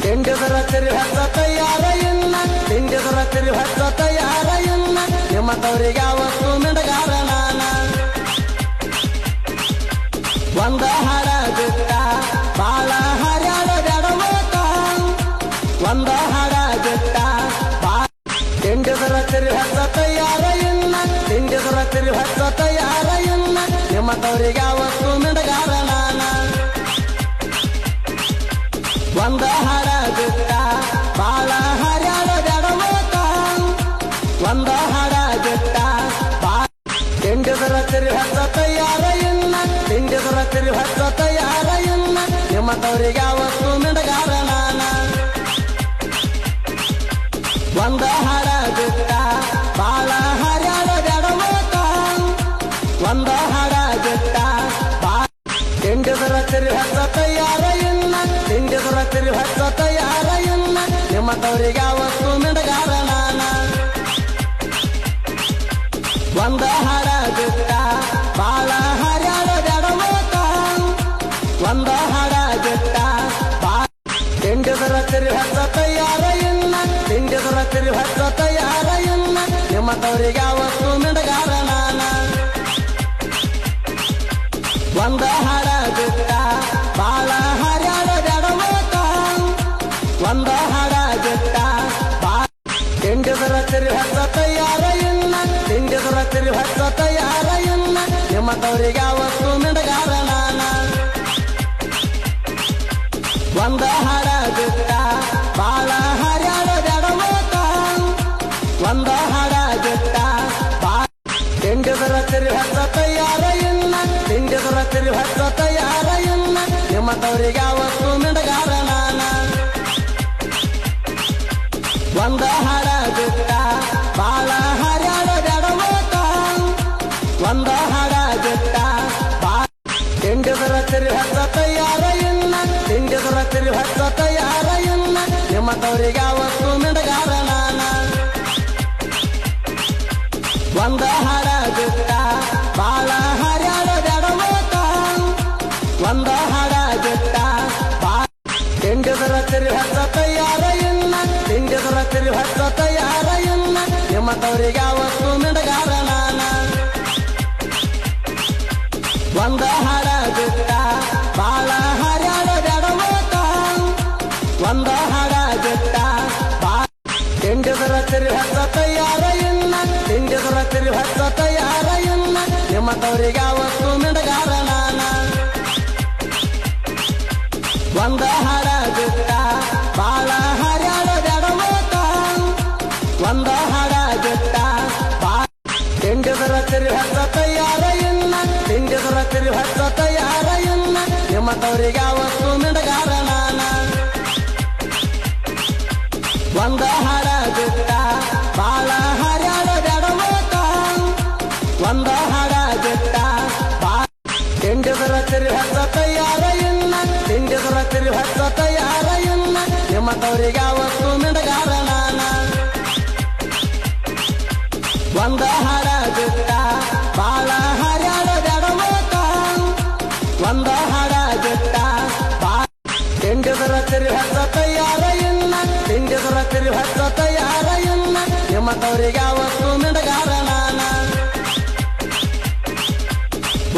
ತಿಂಡಿದ್ರ ತಿರಿ ಹತ್ತ ತಯಾರ ಇಲ್ಲ ತಿಂಡಿದ್ರ ತಿರಿ ಹತ್ತ ತಯಾರ ಇಲ್ಲ ನಿಮ್ಮತವ್ರಿಗೆ ಯಾವತ್ತು ಮಿಡಗಾರ ನಾನ ಒಂದ ಹಾಡ ಬಿಟ್ಟ ಬಾಳ ಹರ್ಯಾಡ ಗಡವತ ಒಂದ ಹಾಡ ಬಿಟ್ಟ ತಿಂಡಿದ್ರ ತಿರಿ ಹತ್ತ ತಯಾರ ಇಲ್ಲ ತಿಂಡಿದ್ರ ತಿರಿ ಹತ್ತ ತಯಾರ ಇಲ್ಲ ನಿಮ್ಮತವ್ರಿಗೆ ಯಾವತ್ತು ಮಿಡಗಾರ ನಾನ ಒಂದ ಹಾಡ ಬಿಟ್ಟ ಬಾಳ ಹರ್ಯಾಡ ಗಡವತ ಒಂದ ಹಾಡ ಬಿಟ್ಟ ತಿಂಡಿದ್ರ ತಿರಿ ಹತ್ತ ತಯಾರ ಇಲ್ಲ ತಿಂಡಿದ್ರ ತಿರಿ ಹತ್ತ ತಯಾರ ಇಲ್ಲ ನಿಮ್ಮತವ್ರಿಗೆ ಯಾವತ್ತು ಮಿಡಗಾರ ನಾನ ಒಂದ ಹಾಡ ಬಿಟ್ಟ ಬಾಳ ಹರ್ಯಾಡ ಗಡವತ ಒಂದ ಹಾಡ ಬಿಟ್ಟ ತಿಂಡಿದ್ರ ತಿರಿ ಹತ್ತ ತಯಾರ ಇಲ್ಲ ತಿಂಡಿದ್ರ ತಿರಿ ಹತ್ತ ತಯಾರ ಇಲ್ಲ ನಿಮ್ಮತವ್ರಿಗೆ ಯಾವತ್ತು ಮಿಡಗಾರ ನಾನ ಒಂದ ಹಾಡ ಬಿಟ್ಟ ಬಾಳ ಹರ್ಯಾಡ ಗಡವತ ಒಂದ ಹಾಡ ಬಿಟ್ಟ ತಿಂಡಿದ್ರ ತಿರಿ ಹತ್ತ ತಯಾರ ಇಲ್ಲ ತಿಂಡಿದ್ರ ತಿರಿ ಹತ್ತ ತಯಾರ ಇಲ್ಲ ನಿಮ್ಮತವ್ರಿಗೆ ಯಾವತ್ತು ಮಿಡಗಾರ ನಾನ ಒಂದ ಹಾಡ ಬಿಟ್ಟ ಬಾಳ ಹರ್ಯಾಡ ಗಡವತ ಒಂದ ಹಾಡ ಬಿಟ್ಟ ತಿಂಡಿದ್ರ ತಿರಿ ಹತ್ತ ತಯಾರ ಇಲ್ಲ ತಿಂಡಿದ್ರ ತಿರಿ ಹತ್ತ ತಯಾರ ಇಲ್ಲ ನಿಮ್ಮತವ್ರಿಗೆ ಯಾವತ್ತು ಮಿಡಗಾರ ನಾನ ಒಂದ ಹಾಡ ಬಿಟ್ಟ ಬಾಳ ಹರ್ಯಾಡ ಗಡವತ ಒಂದ ಹಾಡ ಬಿಟ್ಟ ತಿಂಡಿದ್ರ ತಿರಿ ಹತ್ತ ತಯಾರ ಇಲ್ಲ ತಿಂಡಿದ್ರ ತಿರಿ ಹತ್ತ ತಯಾರ ಇಲ್ಲ ನಿಮ್ಮತವ್ರಿಗೆ ಯಾವತ್ತು ಮಿಡಗಾರ ನಾನ ಒಂದ ಹಾಡ ಬಿಟ್ಟ ಬಾಳ ಹರ್ಯಾಡ ಗಡವತ ಒಂದ ಹಾಡ ಬಿಟ್ಟ ತಿಂಡಿದ್ರ ತಿರಿ ಹತ್ತ ತಯಾರ ಇಲ್ಲ ತಿಂಡಿದ್ರ ತಿರಿ ಹತ್ತ ತಯಾರ ಇಲ್ಲ ನಿಮ್ಮತವ್ರಿಗೆ ಯಾವತ್ತು ಮಿಡಗಾರ ನಾನ ಒಂದ ಹಾಡ ಬಿಟ್ಟ ಬಾಳ ಹರ್ಯಾಡ ಗಡವತ ಒಂದ ಹಾಡ ಬಿಟ್ಟ ತಿಂಡಿದ್ರ ತಿರಿ ಹತ್ತ ತಯಾರ ಇಲ್ಲ ತಿಂಡಿದ್ರ ತಿರಿ ಹತ್ತ ತಯಾರ ಇಲ್ಲ ನಿಮ್ಮತವ್ರಿಗೆ ಯಾವತ್ತು ಮಿಡಗಾರ ನಾನ ಒಂದ ಹಾಡ ಬಿಟ್ಟ ಬಾಳ ಹರ್ಯಾಡ ಗಡವತ ಒಂದ ಹಾಡ ಬಿಟ್ಟ ತಿಂಡಿದ್ರ ತಿರಿ ಹತ್ತ ತಯಾರ ಇಲ್ಲ ತಿಂಡಿದ್ರ ತಿರಿ ಹತ್ತ ತಯಾರ ಇಲ್ಲ ನಿಮ್ಮತವ್ರಿಗೆ ಯಾವತ್ತು ಮಿಡಗಾರ ನಾನ ಒಂದ ಹಾಡ ಬಿಟ್ಟ ಬಾಳ ಹರ್ಯಾಡ ಗಡವತ ಒಂದ ಹಾಡ ಬಿಟ್ಟ ತಿಂಡಿದ್ರ ತಿರಿ ಹತ್ತ ತಯಾರ ಇಲ್ಲ ತಿಂಡಿದ್ರ ತಿರಿ ಹತ್ತ ತಯಾರ ಇಲ್ಲ ನಿಮ್ಮತವ್ರಿಗೆ ಯಾವತ್ತು ಮಿಡಗಾರ ನಾನ ಒಂದ ಹಾಡ ಬಿಟ್ಟ ಬಾಳ ಹರ್ಯಾಡ ಗಡವತ ಒಂದ ಹಾಡ ಬಿಟ್ಟ ತಿಂಡಿದ್ರ ತಿರಿ ಹತ್ತ ತಯಾರ ಇಲ್ಲ ತಿಂಡಿದ್ರ ತಿರಿ ಹತ್ತ ತಯಾರ ಇಲ್ಲ ನಿಮ್ಮತವ್ರಿಗೆ ಯಾವತ್ತು ಮಿಡಗಾರ ನಾನ ಒಂದ ಹಾಡ ಬಿಟ್ಟ ಬಾಳ ಹರ್ಯಾಡ ಗಡವತ ಒಂದ ಹಾಡ ಬಿಟ್ಟ ತಿಂಡಿದ್ರ ತಿರಿ ಹತ್ತ ತಯಾರ ಇಲ್ಲ ತಿಂಡಿದ್ರ ತಿರಿ ಹತ್ತ ತಯಾರ ಇಲ್ಲ ನಿಮ್ಮತವ್ರಿಗೆ ಯಾವತ್ತು ಮಿಡಗಾರ ನಾನ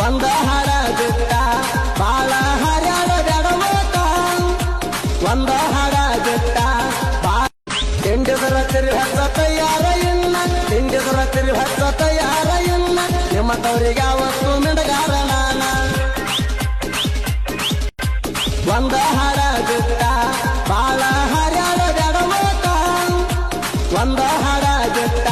ಒಂದ ಹಾಡ ಬಿಟ್ಟ ಬಾಳ ಹರ್ಯಾಡ ಗಡವತ ಒಂದ ಹಾಡ ಬಿಟ್ಟ ತಿಂಡಿದ್ರ ತಿರಿ ಹತ್ತ ತಯಾರ ಇಲ್ಲ ತಿಂಡಿದ್ರ ತಿರಿ ಹತ್ತ ತಯಾರ ಇಲ್ಲ ನಿಮ್ಮತವ್ರಿಗೆ ಯಾವತ್ತು ಮಿಡಗಾರ ನಾನ ಒಂದ ಹಾಡ ಬಿಟ್ಟ ಬಾಳ ಹರ್ಯಾಡ ಗಡವತ ಒಂದ ಹಾಡ ಬಿಟ್ಟ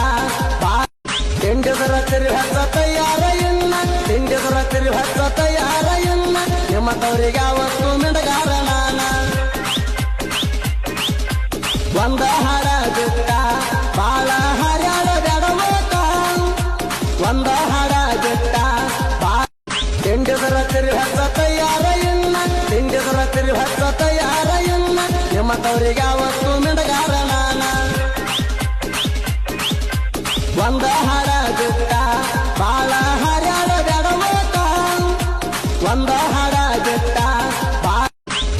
ತಿಂಡಿದ್ರ ತಿರಿ ಹತ್ತ ತಯಾರ ಇಲ್ಲ ತಿಂಡಿದ್ರ ತಿರಿ ಹತ್ತ ತಯಾರ ಇಲ್ಲ ನಿಮ್ಮತವ್ರಿಗೆ ಯಾವತ್ತು ಮಿಡಗಾರ ನಾನ ಒಂದ ಹಾಡ ಬಿಟ್ಟ ಬಾಳ ಹರ್ಯಾಡ ಗಡವತ ಒಂದ ಹಾಡ ಬಿಟ್ಟ ತಿಂಡಿದ್ರ ತಿರಿ ಹತ್ತ ತಯಾರ ಇಲ್ಲ ತಿಂಡಿದ್ರ ತಿರಿ ಹತ್ತ ತಯಾರ ಇಲ್ಲ ನಿಮ್ಮತವ್ರಿಗೆ ಯಾವತ್ತು ಮಿಡಗಾರ ನಾನ ಒಂದ ಹಾಡ ಬಿಟ್ಟ ಬಾಳ ಹರ್ಯಾಡ ಗಡವತ ಒಂದ ಹಾಡ ಬಿಟ್ಟ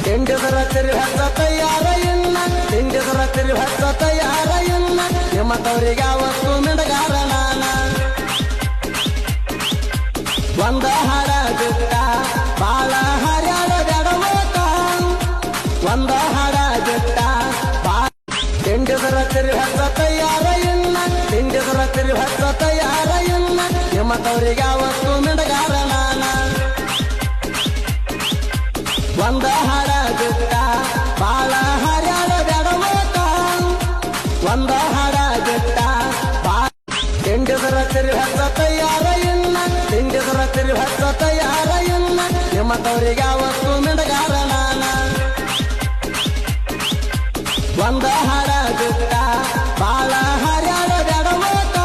ತಿಂಡಿದ್ರ ತಿರಿ ಹತ್ತ ತಯಾರ ಇಲ್ಲ ನಿಮ್ಮತವ್ರಿಗೆ ಯಾವತ್ತು ಮಿಂಡಗಾರ ನಾನ ಒಂದ ಹಾಡ ಬಿಟ್ಟ ಬಾಳ ಹರ್ಯಾಡ ಗಡವತ ಒಂದ ಹಾಡ ಬಿಟ್ಟ ತಿಂಡಿದ್ರ ತಿರಿ ಹತ್ತ ತಯಾರ ಇನ್ನ ತಿಂಡಿದ್ರ ತಿರಿ ಹತ್ತ ತಯಾರ ಇನ್ನ ನಿಮ್ಮತವ್ರಿಗೆ ಯಾವತ್ತು ಮಿಂಡಗಾರ ನಾನ ಒಂದ ಹಾಡ ಬಿಟ್ಟ ಬಾಳ ಹರ್ಯಾಡ ಗಡವತ ಒಂದ ಹಾಡ ಬಿಟ್ಟ ತಿಂಡಿದ್ರ ತಿರಿ ಹತ್ತ ತಯಾರ ಇನ್ನ ತಿಂಡಿದ್ರ ತಿರಿ ಹತ್ತ ತಯಾರ ಇನ್ನ ನಿಮ್ಮತವ್ರಿಗೆ ಯಾವತ್ತು ಮಿಂಡಗಾರ ನಾನ ಒಂದ ಹಾಡ ಬಿಟ್ಟ ಬಾಳ ಹರ್ಯಾಡ ಗಡವತ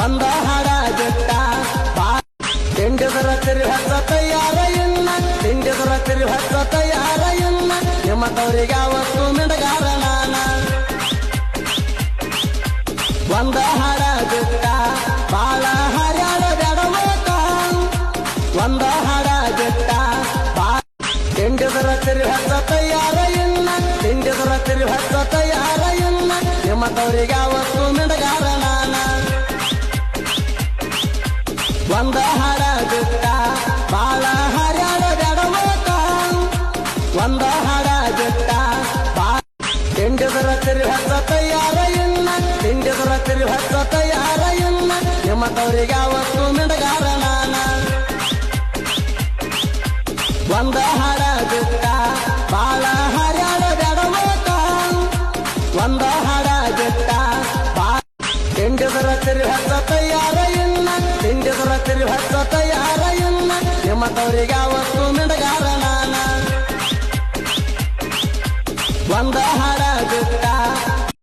ಒಂದ ಹಾಡ ಬಿಟ್ಟ ತಿಂಡಿದ್ರ ತಿರಿ ಹತ್ತ ತಯಾರ ಇನ್ನ ತಿಂಡಿದ್ರ ತಿರಿ ಹತ್ತ ತಯಾರ ಇನ್ನ ನಿಮ್ಮತವ್ರಿಗೆ ಯಾವತ್ತು ಮಿಂಡಗಾರ ನಾನ ಒಂದ ಹಾಡ ಬಿಟ್ಟ ಬಾಳ ಹರ್ಯಾಡ ಗಡವತ ಒಂದ ಹಾಡ ಬಿಟ್ಟ ತಿಂಡಿದ್ರ ತಿರಿ ಹತ್ತ ತಯಾರ ಇನ್ನ ತಿಂಡಿದ್ರ ತಿರಿ ಹತ್ತ ತಯಾರ ಇನ್ನ ನಿಮ್ಮತವ್ರಿಗೆ ಯಾವತ್ತು ಮಿಂಡಗಾರ ನಾನ ಒಂದ ಹಾಡ ಬಿಟ್ಟ ಬಾಳ ಹರ್ಯಾಡ ಗಡವತ ಒಂದ ಹಾಡ ಬಿಟ್ಟ ತಿಂಡಿದ್ರ ತಿರಿ ಹತ್ತ ತಯಾರ ಇನ್ನ ತಿಂಡಿದ್ರ ತಿರಿ ಹತ್ತ ತಯಾರ ಇನ್ನ ನಿಮ್ಮತವ್ರಿಗೆ ಯಾವತ್ತು ಮಿಂಡಗಾರ ನಾನ ಒಂದ ಹಾಡ ಬಿಟ್ಟ ಬಾಳ ಹರ್ಯಾಡ ಗಡವತ ಒಂದ ಹಾಡ ಬಿಟ್ಟ ತಿಂಡಿದ್ರ ತಿರಿ ಹತ್ತ ತಯಾರ ಇನ್ನ ತಿಂಡಿದ್ರ ತಿರಿ ಹತ್ತ ತಯಾರ ಇನ್ನ ನಿಮ್ಮತವ್ರಿಗೆ ಯಾವತ್ತು ಮಿಂಡಗಾರ ನಾನ ಒಂದ ಹಾಡ ಬಿಟ್ಟ